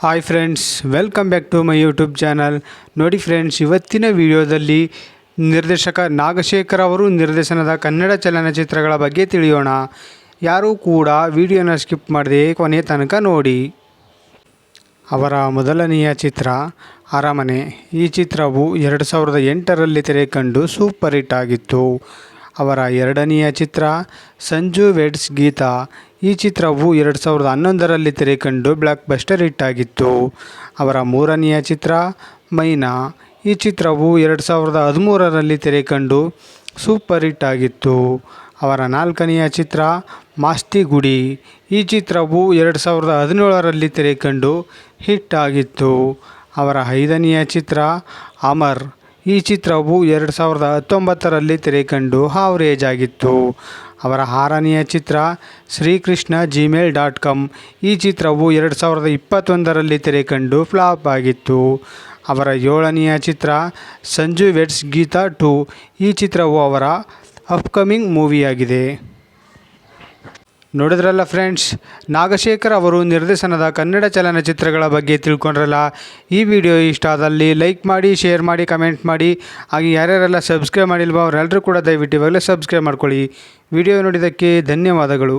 Hi friends, welcome back to my YouTube channel. ನೋಡಿ friends, ಇವತ್ತಿನ ವಿಡಿಯೋದಲ್ಲಿ ನಿರ್ದೇಶಕ ನಾಗಶೇಖರ್ ಅವರು ನಿರ್ದೇಶನದ ಕನ್ನಡ ಚಲನಚಿತ್ರಗಳ ಬಗ್ಗೆ ತಿಳಿಯೋಣ. ಯಾರೂ ಕೂಡ ವಿಡಿಯೋನ ಸ್ಕಿಪ್ ಮಾಡದೆ ಕೊನೆ ತನಕ ನೋಡಿ. ಅವರ ಮೊದಲನೆಯ ಚಿತ್ರ ಅರಮನೆ. ಈ ಚಿತ್ರವು 2008ರಲ್ಲಿ ತೆರೆ ಕಂಡು ಸೂಪರ್ ಹಿಟ್ ಆಗಿತ್ತು. ಅವರ ಎರಡನೆಯ ಚಿತ್ರ ಸಂಜು ವೆಡ್ಸ್ ಗೀತಾ. ಈ ಚಿತ್ರವು 2011ರಲ್ಲಿ ತೆರೆ ಕಂಡು ಬ್ಲಾಕ್ ಬಸ್ಟರ್ ಹಿಟ್ ಆಗಿತ್ತು. ಅವರ ಮೂರನೆಯ ಚಿತ್ರ ಮೈನಾ. ಈ ಚಿತ್ರವು 2013ರಲ್ಲಿ ತೆರೆ ಕಂಡು ಸೂಪರ್ ಹಿಟ್ ಆಗಿತ್ತು. ಅವರ ನಾಲ್ಕನೆಯ ಚಿತ್ರ ಮಾಸ್ತಿಗುಡಿ. ಈ ಚಿತ್ರವು 2017ರಲ್ಲಿ ತೆರೆ ಕಂಡು ಹಿಟ್ ಆಗಿತ್ತು. ಅವರ ಐದನೆಯ ಚಿತ್ರ ಅಮರ್. ಈ ಚಿತ್ರವು 2019ರಲ್ಲಿ ತೆರೆ ಕಂಡು ಆವರೇಜ್ ಆಗಿತ್ತು. ಅವರ ಆರನೆಯ ಚಿತ್ರ ಶ್ರೀಕೃಷ್ಣ gmail.com. ಈ ಚಿತ್ರವು 2021ರಲ್ಲಿ ತೆರೆ ಕಂಡು ಫ್ಲಾಪ್ ಆಗಿತ್ತು. ಅವರ ಏಳನೆಯ ಚಿತ್ರ ಸಂಜು ವೆಡ್ಸ್ ಗೀತಾ 2. ಈ ಚಿತ್ರವು ಅವರ ಅಪ್ಕಮಿಂಗ್ ಮೂವಿಯಾಗಿದೆ. ನೋಡಿದ್ರಲ್ಲ ಫ್ರೆಂಡ್ಸ್, ನಾಗಶೇಖರ್ ಅವರು ನಿರ್ದೇಶನದ ಕನ್ನಡ ಚಲನಚಿತ್ರಗಳ ಬಗ್ಗೆ ತಿಳ್ಕೊಂಡ್ರಲ್ಲ. ಈ ವಿಡಿಯೋ ಇಷ್ಟ ಆದಲ್ಲಿ ಲೈಕ್ ಮಾಡಿ, ಶೇರ್ ಮಾಡಿ, ಕಮೆಂಟ್ ಮಾಡಿ. ಹಾಗೆ ಯಾರ್ಯಾರೆಲ್ಲ ಸಬ್ಸ್ಕ್ರೈಬ್ ಮಾಡಿಲ್ವೋ ಅವರೆಲ್ಲರೂ ಕೂಡ ದಯವಿಟ್ಟು ಇವಾಗಲೇ ಸಬ್ಸ್ಕ್ರೈಬ್ ಮಾಡ್ಕೊಳ್ಳಿ. ವಿಡಿಯೋ ನೋಡಿದ್ದಕ್ಕೆ ಧನ್ಯವಾದಗಳು.